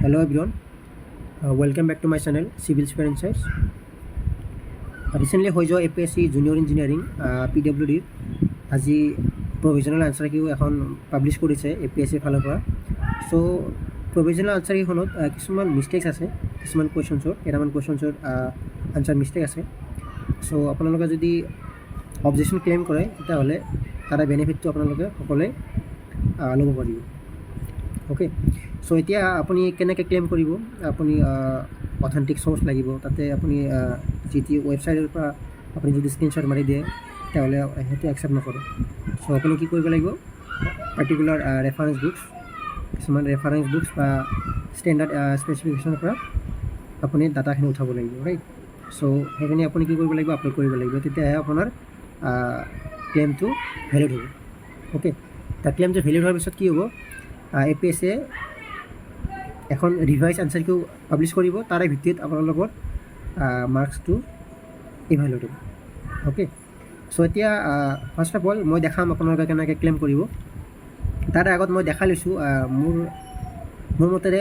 Hello everyone, welcome back to my channel Civil Sphere Insights. Recently হৈ যোৱা APSC junior engineering PWDৰ আজি provisional answer Q এখন publish কৰিছে APSC ফালৰ পৰা। সো প্ৰভিজনেল আনসাৰ কিখনত কিছুমান মিষ্টেকস আছে, কিছুমান কোৱেশ্যনছৰ কেইটামান কোৱেশ্যনছৰ আনসাৰ মিষ্টেক আছে। সো আপোনালোকে যদি অবজেকশ্যন ক্লেইম কৰে তেতিয়াহ'লে তাৰে বেনিফিটটো আপোনালোকে সকলোৱে ল'ব পাৰিব। ওকে, সো এতিয়া আপুনি কেনেকৈ ক্লেইম কৰিব? আপুনি অথেণ্টিক সোৰ্স লাগিব, তাতে আপুনি যিটো ৱেবছাইটৰ পৰা আপুনি যদি স্ক্ৰীনশ্বট মাৰি দিয়ে তেতিয়াহ'লে সেইটো একচেপ্ট নকৰে। সো আপুনি কি কৰিব লাগিব? পাৰ্টিকুলাৰ ৰেফাৰেঞ্চ বুকছ, কিছুমান ৰেফাৰেঞ্চ বুকছ বা ষ্টেণ্ডাৰ্ড স্পেচিফিকেশ্যনৰ পৰা আপুনি ডাটাখিনি উঠাব লাগিব, ৰাইট? সো সেইখিনি আপুনি কি কৰিব লাগিব? আপলোড কৰিব লাগিব, তেতিয়াহে আপোনাৰ ক্লেইমটো ভেলিড হ'ব। ওকে, তাৰ ক্লেইমটো ভেলিড হোৱাৰ পিছত কি হ'ব? APSC এখন ৰিভাইজ আনসাৰ কিউ পাব্লিছ কৰিব, তাৰে ভিত্তিত আপোনালোকৰ মাৰ্কছটো ইভালুৱেট হ'ব। ওকে, সো এতিয়া ফাৰ্ষ্ট অফ অল মই দেখাম আপোনালোকে কেনেকৈ ক্লেইম কৰিব। তাৰ আগত মই দেখাই লৈছোঁ মোৰ মতেৰে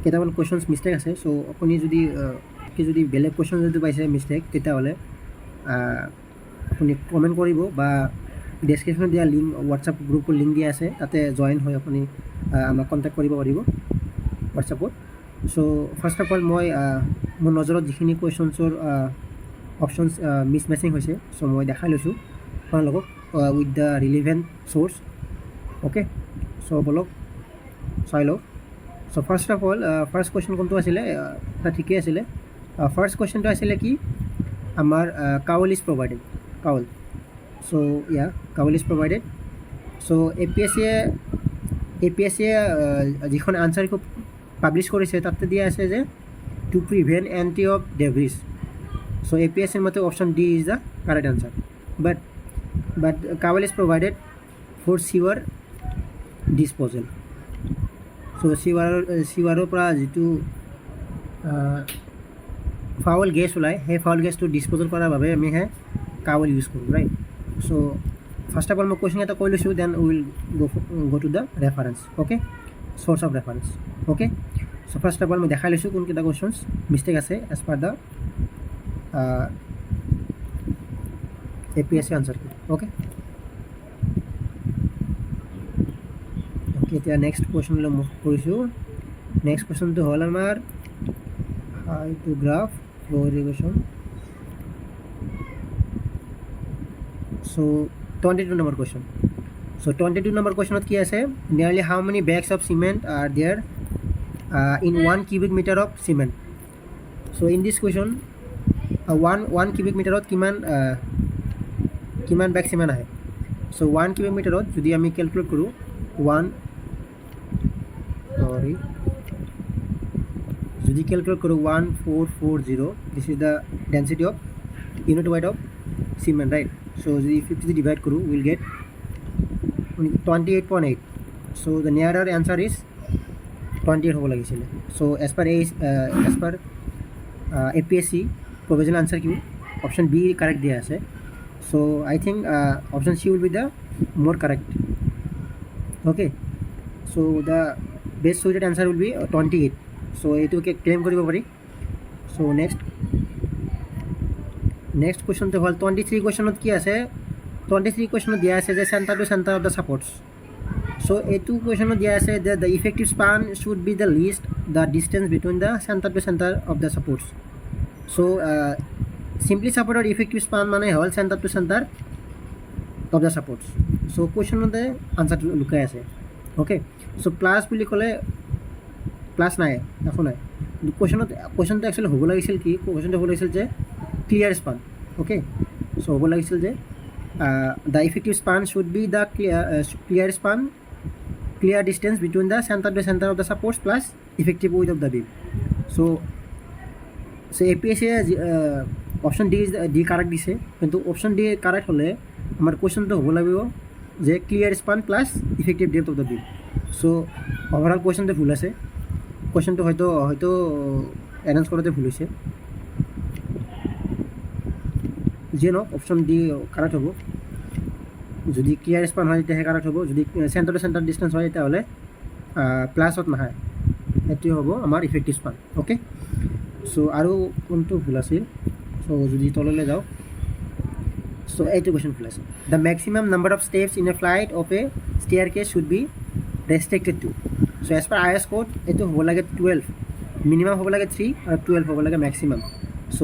কেইটামান কুৱেশ্যনছ মিষ্টেক আছে। সো আপুনি যদি বেলেগ কুৱেশ্যন যদি পাইছে মিষ্টেক, তেতিয়াহ'লে আপুনি কমেণ্ট কৰিব বা ডেছক্ৰিপশ্যনত দিয়া লিংক, হোৱাটছআপ গ্ৰুপৰ লিংক দিয়া আছে, তাতে জইন হৈ আপুনি আমাক কণ্টেক্ট কৰিব পাৰিব হোৱাটছআপত। সো ফাৰ্ষ্ট অফ অল মই মোৰ নজৰত যিখিনি কুৱেশ্যনছৰ অপশ্যনছ মিছমেচিং হৈছে, সো মই দেখাই লৈছোঁ আপোনালোকক with the relevant church. Okay, so বলক চাই লওক। So first of all first question কোনটো আছিলে? এটা ঠিকেই আছিলে। ফাৰ্ষ্ট কুৱেশ্যনটো আছিলে কি? আমাৰ cowl is provided, cowl. So cowl is provided. So APSC যিখন আনসাৰ কিউ পাব্লিছ কৰিছে তাতে দিয়া আছে যে to prevent entry of debris. So APSCৰ মতে option D is the correct answer, but cowl is provided for sewer disposal. So চিৱাৰৰ পৰা যিটো ফাউল গেছ ওলায়, সেই ফাউল গেছটো ডিছপ'জেল কৰাৰ বাবে আমিহে কাউল ইউজ কৰোঁ, right? So first of all মই কুৱেশ্যন এটা কৈ লৈছোঁ, then will go to the reference, okay, source of reference, okay. So first of all মই দেখাই লৈছোঁ কোনকেইটা কুৱেশ্যনছ মিষ্টেক আছে as per the APSC answer key, okay. এতিয়া নেক্সট কুৱেশ্যনলৈ মুভ কৰিছোঁ। নেক্সট কুৱেশ্যনটো হ'ল আমাৰ এইটো graph flow' irrigation. So 22 number question. So 22 number question কি আছে? Nearly how many bags of cement are there in 1 cubic meter of cement? So in this question, one cubic meter ত কিমান bag cement আহে? So 1 cubic meter ত যদি আমি calculate কৰোঁ, যদি calculate কৰোঁ 1440, this is the density of unit weight of cement, right? So যদি 50 divide কৰোঁ, we'll get 28.8. So the nearer answer is 28 হ'ব লাগিছিলে। So as per APSC provisional answer key option B correct দিয়া আছে। So I think option C will be the more correct. Okay, so the best suited answer will be 28. So এইটোকে claim কৰিব পাৰি। So next question তো হ'ল 23 কুৱেশ্যনত কি আছে? 23 কুৱেশ্যনত দিয়া আছে যে centre to centre of the supports. So এইটো কুৱেশ্যনত দিয়া আছে যে the effective span should be the least the distance between the centre to centre of the supports. So simply ছাপৰ্টৰ ইফেক্টিভ স্পান মানে হ'ল centre to centre of the supports. So কুৱেশ্যনতে আনচাৰটো লুকাই আছে, অ'কে। সো প্লাছ বুলি ক'লে plus নাই, একো নাই। কুৱেশ্যনটো একচুৱেলি হ'ব লাগিছিল কি? কুৱেশ্যনটো হ'ব লাগিছিল যে ক্লিয়াৰ স্পান, অ'কে। সো হ'ব লাগিছিল যে the effective span should be the clear distance between the center to center of the supports plus effective width of the beam. So APSC option D is D correct দিছে, কিন্তু option D correct হলে আমাৰ কুৱেশ্যনটো হ'ব লাগিব যে clear span plus effective depth of the beam. So overall কুৱেশ্যনটো ভুল আছে, কুৱেশ্যনটো হয়তো এৰেঞ্জ কৰোঁতে ভুল হৈছে। যিয়ে নহওক অপশ্যন ডি কাৰেক্ট হ'ব। যদি ক্লিয়াৰ স্পান হয় তেতিয়াহে কাৰেক্ট হ'ব, যদি চেণ্টাৰ টু চেণ্টাৰ ডিষ্টেঞ্চ হয় তেতিয়াহ'লে প্লাছত নাহে, এইটোৱে হ'ব আমাৰ ইফেক্টিভ স্পান অ'কে চ' আৰু কোনটো ভুল আছিল চ' যদি তললৈ যাওঁ চ' এইটো কুৱেশ্যন ভুল আছে the maximum number of steps in a flight of a staircase should be restricted to so' as per IS code এইটো হ'ব লাগে 12 মিনিমাম হ'ব লাগে 3 আৰু 12 হ'ব লাগে maximum so'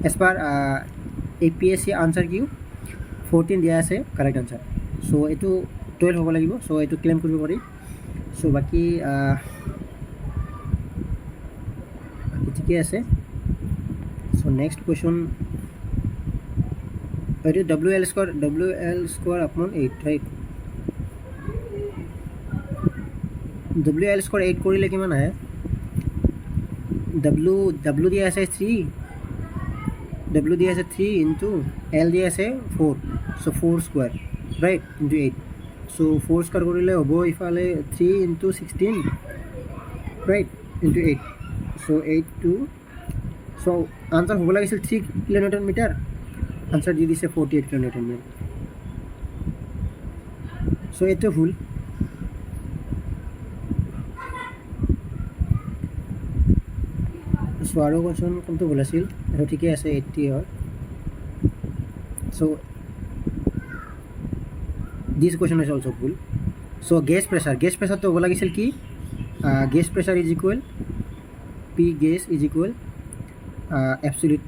as per APSC answer key 14 দিয়া আছে কাৰেক্ট আনচাৰ চ' এইটো 12 হ'ব লাগিব চ' এইটো ক্লেইম কৰিব পাৰি চ' বাকী ঠিকে আছে চ' নেক্সট কুৱেশ্যন এইটো WL স্কোৱাৰ আপোনাৰ 8 ৰাইট WL স্কোৱাৰ 8 কৰিলে কিমান আহে W দিয়া আছে 3 W দিয়া আছে 3 ইনটু L দিয়া আছে 4 চ' 4 স্কোৱাৰ ৰাইট ইনটু 8 চ' 4 স্কোৱাৰ কৰিলে হ'ব ইফালে 3 ইনটু 16 ৰাইট ইনটু 8 চ' 8 টু চ' আনচাৰ হ'ব লাগিছিল 3 কিলোমিটাৰ মিটাৰ আনচাৰ দি দিছে 48 কিলোমিটাৰ মিটাৰ চ' এইটো ভুল চ' আৰু কুৱেশ্যন কোনটো ভুল আছিল এইটো ঠিকে আছে 80 হয় চ' দিছ কুৱেশ্যন ইজ অলছ' ভুল চ' গেছ প্ৰেছাৰটো হ'ব লাগিছিল কি gas pressure is equal P gas is equal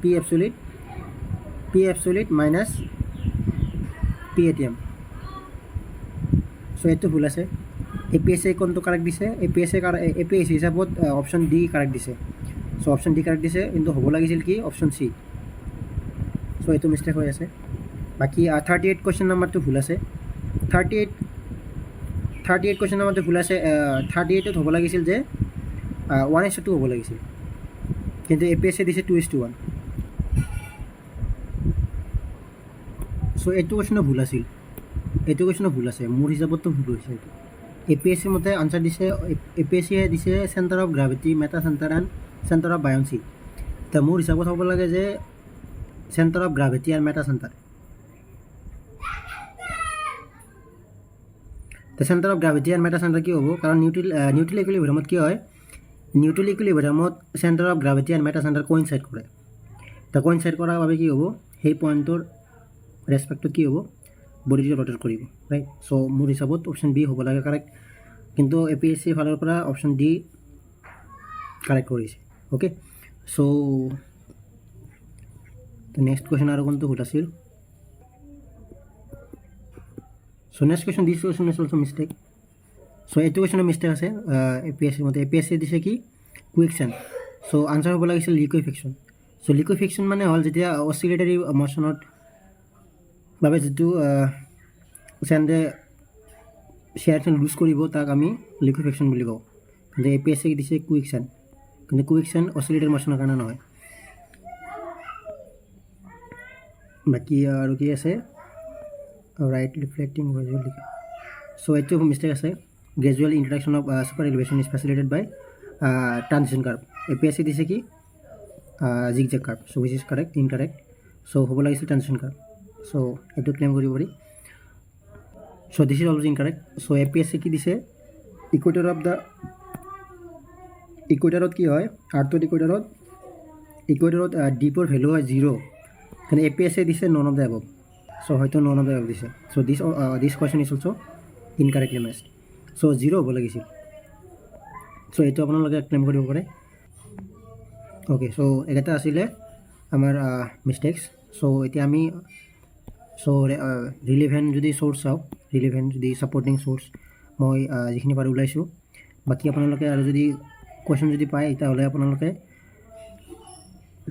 P absolute minus P ATM চ' এইটো ভুল আছে APSC কোনটো কাৰেক্ট দিছে APSC হিচাপত অপশ্যন ডি কাৰেক্ট দিছে চ' অপশ্যন ডি কাৰেক্ট দিছে কিন্তু হ'ব লাগিছিল কি অপশ্যন চি চ' এইটো মিষ্টেক হৈ আছে বাকী 38 কুৱেশ্যন নাম্বাৰটো ভুল আছে 38 কুৱেশ্যন নাম্বাৰটো ভুল আছে 38ত হ'ব লাগিছিল যে 1:2 হ'ব লাগিছিল কিন্তু APSC দিছে 2:1 চ' এইটো কুৱেশ্যনো ভুল আছে মোৰ হিচাপততো ভুল হৈছে এইটো APSC মতে আনচাৰ দিছে APSC দিছে centre of gravity metacentre and centre of buoyancy তো মোৰ হিচাপত হ'ব লাগে যে centre of gravity and metacentre তো centre of gravity and metacentre কি হ'ব কাৰণ নিউট্ৰেল ইকুইলিব্ৰিয়ামত কি হয় নিউট্ৰেল ইকুইলিব্ৰিয়ামত centre of gravity and metacentre coincide কৰে তো কোইনচাইড কৰাৰ বাবে কি হ'ব সেই পইণ্টৰ ৰেচপেক্টত কি হ'ব বডিটো ৰটেট কৰিব ৰাইট চ' মোৰ হিচাপত অপশ্যন বি হ'ব লাগে কাৰেক্ট কিন্তু APSC ফালৰ পৰা অপশ্যন ডি কাৰেক্ট কৰিছে অ'কে চ' নেক্সট কুৱেশ্যন আৰু কোনটো ভুল আছিল so' next question this question is also' mistake so' এইটো কুৱেশ্যনৰ মিষ্টেক আছে APSC মতে APSC দিছে কি কুইকচেণ্ট চ' আনচাৰ হ'ব লাগিছিল লিকুইফেকশ্যন চ' লিকুইফেকশ্যন মানে হ'ল যেতিয়া অচিলেটৰী মশ্যনত বাবে যিটো চেণ্ডে শ্বেয়াৰখন লুজ কৰিব তাক আমি লিকুইফেকশ্যন বুলি কওঁ কিন্তু APSC দিছে কুইকচেণ্ট কিন্তু কুইকচেণ্ট অচিলেটৰী মশ্যনৰ কাৰণে নহয় বাকী আৰু কি আছে ৰাইট ৰিফ্লেক্টিং গ্ৰেজুৱেল লিখে চ' এইটো মিষ্টেক আছে gradual introduction of super elevation is facilitated by transition curve APSC দিছে কি zigzag curve so' which is correct incorrect so' হ'ব লাগিছিল ট্ৰানজিশ্যন কাৰ্ভ চ' এইটো ক্লেইম কৰিব পাৰি so' this is also incorrect so' APSC কি দিছে ইকুৱেটাৰত কি হয় আৰ্থত ইকুৱেটাৰত ডিপৰ ভেলু হয় 0 কিন্তু APSC দিছে নন অফ দ্য এবভ চ' হয়তো নন অফ দ্য এবভ দিছে চ' দিছ কুৱেশ্যন ইজ অলছ' ইনকাৰেক্টলি মেচড চ' 0 হ'ব লাগিছিল চ' এইটো আপোনালোকে ক্লেইম কৰিব পাৰে অ'কে চ' এইকেইটা আছিলে আমাৰ মিষ্টেক্স চ' এতিয়া আমি ৰিলিভেণ্ট যদি চ'ৰ্চ চাওঁ ৰিলিভেণ্ট যদি ছাপৰ্টিং চ'ৰ্চ মই যিখিনি পাৰোঁ ওলাইছোঁ বাকী আপোনালোকে আৰু যদি কুৱেশ্যন যদি পায় তেতিয়াহ'লে আপোনালোকে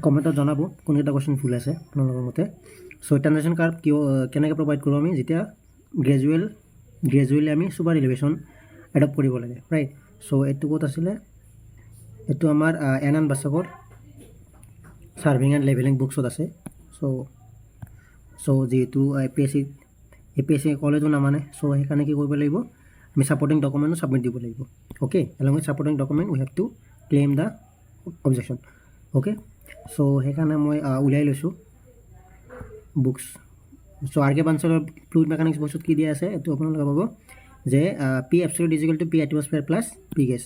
কমেণ্টত জনাব কোনকেইটা কুৱেশ্যন ভুল আছে আপোনালোকৰ মতে চ' ট্ৰানজিশ্যন কাৰ্ভ কেনেকৈ প্ৰভাইড কৰোঁ আমি যেতিয়া গ্ৰেজুৱেলি আমি ছুপাৰ এলিভেশ্যন এডপ্ট কৰিব লাগে ৰাইট চ' এইটো ক'ত আছিলে এইটো আমাৰ এন বাছকৰ ছাৰ্ভিং এণ্ড লেভেলিং বুকছত আছে চ' যিহেতু APSC কলেজো নামানে চ' সেইকাৰণে কি কৰিব লাগিব আমি ছাপৰ্টিং ডকুমেণ্টো ছাবমিট দিব লাগিব okay along with supporting document we have to claim the objection okay so' সেইকাৰণে মই উলিয়াই লৈছোঁ বুকছ চ' আৰ্কে বাঞ্চলৰ ফ্লুইড মেকানিক্স বস্তুত কি দিয়া আছে এইটো আপোনালোকে পাব যে P absolute is equal to P atmosphere plus P gas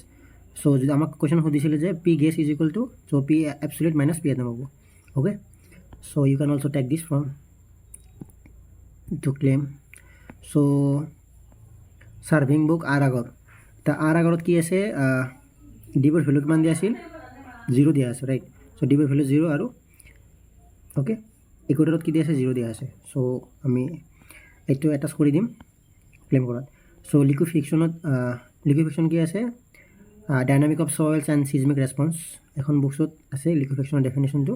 চ' যদি আমাক কুৱেশ্যন সুধিছিলে যে P gas is equal to so' P absolute minus P atom হ'ব okay so' you can also' take this from to claim so' surveying book আৰ আগৰ এতিয়া R আগৰত কি আছে ডিবৰ ভেলু কিমান দিয়া আছিল 0 দিয়া আছে ৰাইট চ' ডিবৰ ভেলু 0 আৰু অ'কে ইকুৱেটৰত কি দিয়া আছে 0 দিয়া আছে চ' আমি এইটো এটাচ কৰি দিম ক্লেইম কৰাত চ' লিকুইফেকশ্যন কি আছে ডাইনামিক অফ চইলছ এণ্ড চিজমিক ৰেছপন্স এখন বুকছত আছে লিকুইফেকশ্যনৰ ডেফিনেশ্যনটো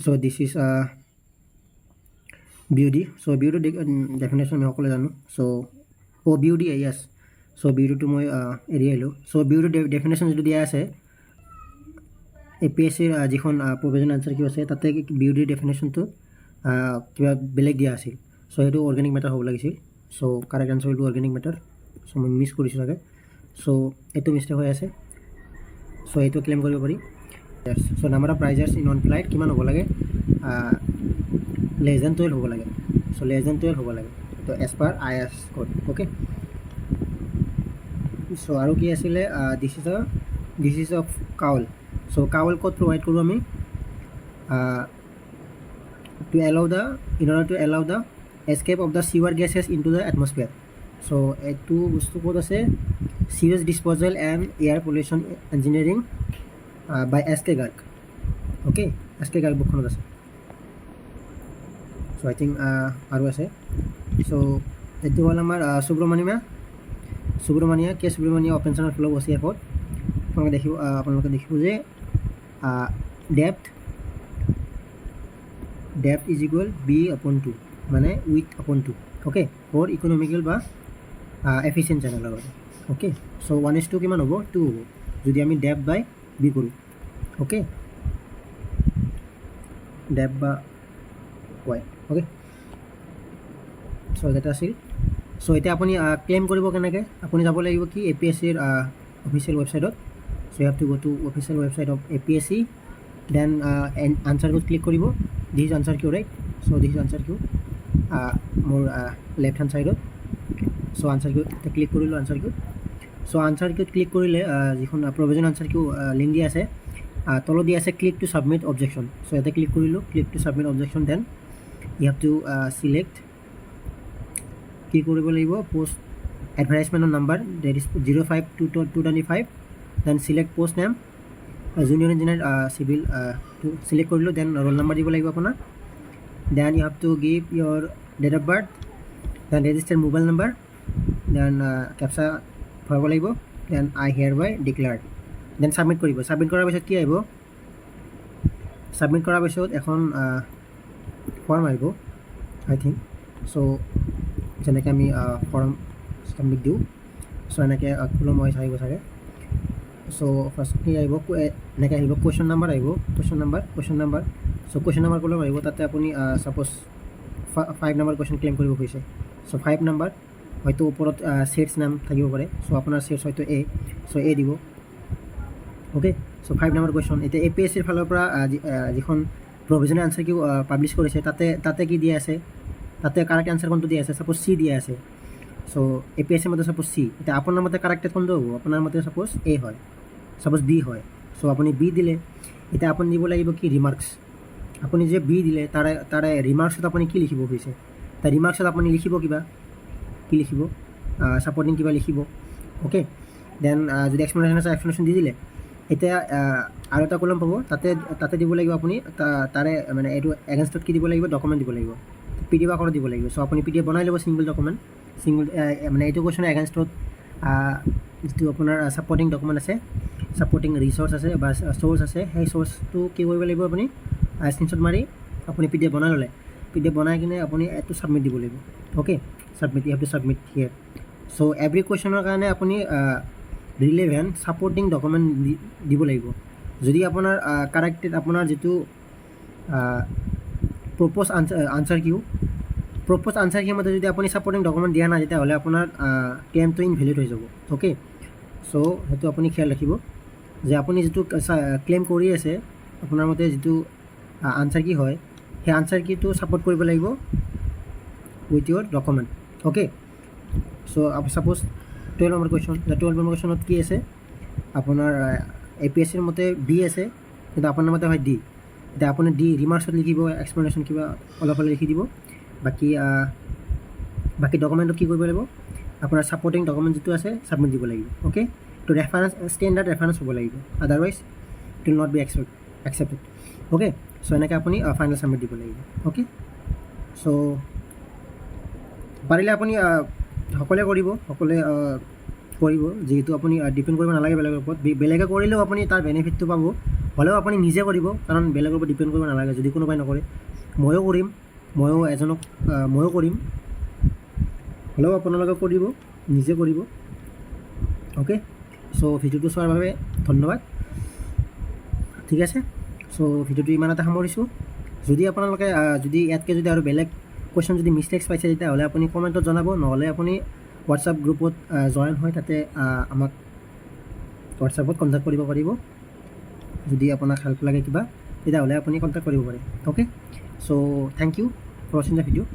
চ' দিছ ইজ বিউডি চ' বিউডি ডেফিনেশ্যন আমি সকলোৱে জানো চ' বিউডি য়েছ চ' বিউডিটো মই এৰি আহিলোঁ চ' বিউডি ডেফিনেশ্যন যিটো দিয়া আছে APSCৰ যিখন প্ৰভিজন আনচাৰ কিউ আছে তাতে বিউডিৰ ডেফিনেশ্যনটো কিবা বেলেগ দিয়া আছিল চ' সেইটো অৰ্গেনিক মেটাৰ হ'ব লাগিছিল চ' কাৰেক্ট আনচাৰ এইটো অৰ্গেনিক মেটাৰ চ' মই মিছ কৰিছোঁ চাগে চ' এইটো মিষ্টেক হৈ আছে চ' এইটো ক্লেইম কৰিব পাৰি so' number of risers in one flight কিমান হ'ব লাগে লেছ দেন 12 হ'ব লাগে চ' লেছ দেন 12 হ'ব লাগে তো as per IS code okay so' আৰু কি আছিলে this is of cowl so' cowl ক'ত প্ৰভাইড কৰোঁ আমি in order to allow the escape of the sewer gases into the atmosphere চ' এইটো বস্তু ক'ত আছে sewage disposal and air pollution engineering by SK Garg okay SK Garg বুকখনত আছে চ' আই think আৰু আছে চ' এইটো হ'ল আমাৰ সুব্ৰমণিয়া কে সুব্ৰমণিয়া অপেনশ্যনৰ ফ্ল' OCF-ত আপোনালোকে দেখিব যে ডেপ্থ ইজ ইকুৱেল B/2 মানে width/2 অ'কে ফৰ ইকনমিকেল বা এফিচিয়েণ্ট চেনেলৰ বাবে অ'কে চ' 1:2 কিমান হ'ব 2 হ'ব যদি আমি ডেপ্থ বাই B কৰোঁ অ'কে ডেপ্থ বা Y অ'কে চ' এটা আছিল চ' এতিয়া আপুনি ক্লেইম কৰিব কেনেকৈ আপুনি যাব লাগিব কি APSCৰ অফিচিয়েল ৱেবছাইটত so' you have to go' to official website of APSC then answer কিউত ক্লিক কৰিব this is answer key right so' this is answer key মোৰ লেফ্ট হেণ্ড ছাইডত চ' আনচাৰ কিউত ক্লিক কৰিলোঁ আনচাৰ কিউত চ' আনচাৰ কিউত click কৰিলে যিখন প্ৰভিজন আনচাৰ কিউ লিংক দিয়া আছে তলত দিয়া আছে click to submit objection so' ইয়াতে ক্লিক কৰিলোঁ click to submit objection then you have to select কি কৰিব লাগিব পোষ্ট এডভাৰটাইজমেণ্টৰ number date is 05/2/25 then select post name junior engineer civil select কৰিলোঁ দেন ৰোল নাম্বাৰ দিব লাগিব আপোনাৰ then you have to give your date of birth then register mobile number then captcha ভৰাব লাগিব then I hereby declared then submit কৰিব submit কৰাৰ পিছত কি আহিব ছাবমিট কৰাৰ পিছত এখন ফৰ্ম আহিব আই থিংক চ' যেনেকৈ আমি ফৰ্ম ছাবমিট দিওঁ চ' এনেকৈ খোলো মই চাহিব চাগে চ' ফাৰ্ষ্ট কি আহিব এনেকৈ আহিব কুৱেশ্যন নাম্বাৰ আহিব কুৱেশ্যন নাম্বাৰ চ' কুৱেশ্যন নাম্বাৰ ক'লেও আহিব তাতে আপুনি ছাপ'জ 5 নম্বৰ কুৱেশ্যন ক্লেইম কৰিব খুজিছে চ' 5 নম্বৰ হয়তো ওপৰত ছেটছ নাম থাকিব পাৰে চ' আপোনাৰ ছেটছ হয়তো চ' দিব অ'কে চ' 5 নম্বৰ কুৱেশ্যন এতিয়া APSCৰ ফালৰ পৰা যিখন প্ৰভিজনেল আনচাৰ কিউ পাব্লিছ কৰিছে তাতে কি দিয়া আছে তাতে কাৰেক্ট আনচাৰ কোনটো দিয়া আছে ছাপ'জ C দিয়া আছে চ' APSCৰ মতে ছাপ'জ C এতিয়া আপোনাৰ মতে কাৰেক্টেড কোনটো হ'ব আপোনাৰ মতে ছাপ'জ A হয় ছাপ'জ B হয় চ' আপুনি B দিলে এতিয়া আপুনি দিব লাগিব কি ৰিমাৰ্কছ আপুনি যে B দিলে তাৰে ৰিমাৰ্কছত আপুনি কি লিখিব খুজিছে তাৰ ৰিমাৰ্কছত আপুনি লিখিব কি লিখিব ছাপৰ্টিং কিবা লিখিব অ'কে দেন যদি এক্সপ্লেনেশ্যন আছে এক্সপ্লেনেশ্যন দি দিলে এতিয়া আৰু এটা কলম পাব তাতে দিব লাগিব আপুনি তাৰে মানে এইটো এগেইনষ্টত কি দিব লাগিব ডকুমেণ্ট দিব লাগিব PDF আকাৰত দিব লাগিব চ' আপুনি PDF বনাই ল'ব ছিংগল মানে এইটো কুৱেশ্যনৰ এগেইনষ্টত যিটো আপোনাৰ ছাপৰ্টিং ডকুমেণ্ট আছে ছাপৰ্টিং ৰিচ'ৰ্চ আছে বা চ'ৰ্চ আছে সেই চ'ৰ্চটো কি কৰিব লাগিব আপুনি স্ক্ৰীনশ্বট মাৰি আপুনি PDF বনাই ল'লে PDF বনাই কিনে আপুনি এইটো ছাবমিট দিব লাগিব okay submit you have to submit here so' every কুৱেশ্যনৰ কাৰণে আপুনি ৰিলেভেণ্ট ছাপৰ্টিং ডকুমেণ্ট দিব লাগিব যদি আপোনাৰ কাৰেক্টেড আপোনাৰ যিটো প্ৰপ'জ আনচাৰ কিউ মতে যদি আপুনি ছাপৰ্টিং ডকুমেণ্ট দিয়া নাই তেতিয়াহ'লে আপোনাৰ ক্লেইমটো ইনভেলিড হৈ যাব অ'কে চ' সেইটো আপুনি খেয়াল ৰাখিব যে আপুনি যিটো ক্লেইম কৰি আছে আপোনাৰ মতে যিটো আনচাৰ কি হয় সেই আনচাৰ কিটো ছাপৰ্ট কৰিব লাগিব with your document okay so' suppose 12 নম্বৰ কুৱেশ্যন, 12 নম্বৰ কুৱেশ্যনত কি আছে আপোনাৰ APSCৰ মতে বি আছে, কিন্তু আপোনাৰ মতে হয় ডি। এতিয়া আপুনি ডি ৰিমাৰ্কছত লিখিব, এক্সপ্লেনেশ্যন কিবা অলপ হ'লে লিখি দিব। বাকী ডকুমেণ্টত কি কৰিব লাগিব, আপোনাৰ ছাপৰ্টিং ডকুমেণ্ট যিটো আছে ছাবমিট দিব লাগিব। অ'কে, তো ৰেফাৰেঞ্চ ষ্টেণ্ডাৰ্ড ৰেফাৰেঞ্চ হ'ব লাগিব, otherwise it will not be accepted. Okay, so' এনেকৈ আপুনি ফাইনেল ছাবমিট দিব লাগিব। অ'কে, চ' পাৰিলে আপুনি সকলোৱে কৰিব, যিহেতু আপুনি ডিপেণ্ড কৰিব নালাগে বেলেগৰ ওপৰত। বেলেগে কৰিলেও আপুনি তাৰ বেনিফিটটো পাব, হ'লেও আপুনি নিজে কৰিব, কাৰণ বেলেগৰ ওপৰত ডিপেণ্ড কৰিব নালাগে। যদি কোনোবাই নকৰে, ময়ো কৰিম, ময়ো কৰিম, হ'লেও আপোনালোকে কৰিব, নিজে কৰিব। অ'কে, চ' ভিডিঅ'টো চোৱাৰ বাবে ধন্যবাদ। ঠিক আছে, চ' ভিডিঅ'টো ইমানতে সামৰিছোঁ। যদি আপোনালোকে যদি ইয়াতকৈ যদি আৰু বেলেগ কুৱেশ্যন যদি মিষ্টেক্স পাইছে, তেতিয়াহ'লে আপুনি কমেণ্টত জনাব, নহ'লে আপুনি হোৱাটছআপ গ্ৰুপত জইন হৈ তাতে আমাক হোৱাটছআপত কণ্টেক্ট কৰিব পাৰিব। যদি আপোনাক হেল্প লাগে কিবা, তেতিয়াহ'লে আপুনি কণ্টেক্ট কৰিব পাৰে। Okay, so' thank you for ৱাচিং দ্য ভিডিঅ'।